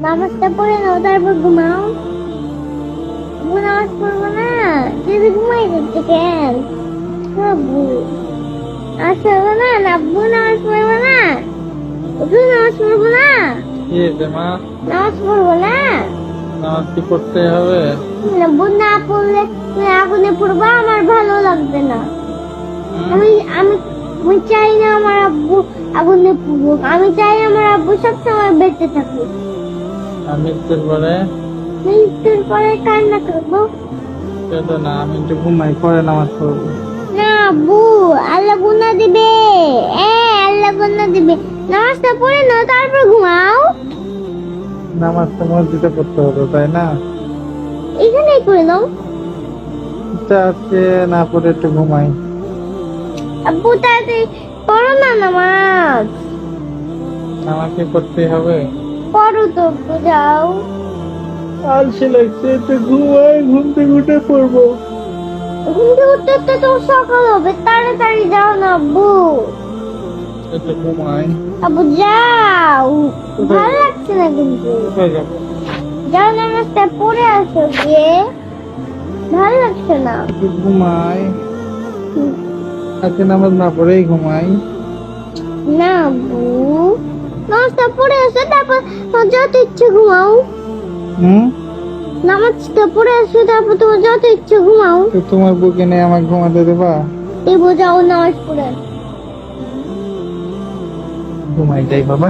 নামাজটা পড়ে নাও তারপর ঘুমাও। আব্বু নামাজ পড়বো না, যদি ঘুমাই যাচ্ছে কেন? আব্বু নামাজ পড়বো না, আব্বু নামাজ পড়বো না, তুই নামাজ পড়বো না, কি হয়েছে মা? নামাজ পড়বো না। নামাজ কি পড়তে হবে? আব্বু না পড়লে তুমি আগুনে পড়বা, আমার ভালো লাগবে না। আমি আমি আমি চাই না আমার আব্বু আগুনে পড়ুক, আমি চাই আমার আব্বু সবসময় বেঁচে থাকুক। আমি তোর পরে মৃত্যুর পরে কান্না করবো কেঁদো না, আমি একটু ঘুমাই, পরে নামাজ পড়বো। না আব্বু, আল্লাহ গুনাহ দিবে। আল্লাহ গুনাহ দিবে। নামাজটা পড়ে নাও তারপর ঘুমাও। নামাজ তো মসজিদে পড়তে হবে, তাই না? এখানেই করে নাও। ইচ্ছা আছে না, পড়ে একটু ঘুমাই। আব্বু তাড়াতাড়ি পড়ো না নামাজ। নামাজ কি পড়তে হবে? পড়ো তো আব্বু, যাও। আলসে লাগছে, একটু ঘুমাই, ঘুম থেকে উঠে পড়বো। ঘুম থেকে উঠতে উঠতে তো সকাল হবে, তাড়াতাড়ি যাও না আব্বু। একটু ঘুমাই। আব্বু যাও, ভালো লাগছে না কিন্তু। কোথায় যাবো? যাও নামাজটা পড়ে আসো গিয়ে, ভালো লাগছে না। একটু ঘুমাই। আজকে নামাজ না পড়েই ঘুমাই। না আব্বু, নামাজটা পড়ে আসো তারপর তোমার যত ইচ্ছে ঘুমাও। নামাজটা পড়ে আসো তারপর তোমার যত ইচ্ছে ঘুমাও। তো তোমার বুকে নিয়ে আমাকে ঘুমাতে দেবা? এই বোঝাও নামাজ পড়ে আসো। ঘুমাই যাই বাবা।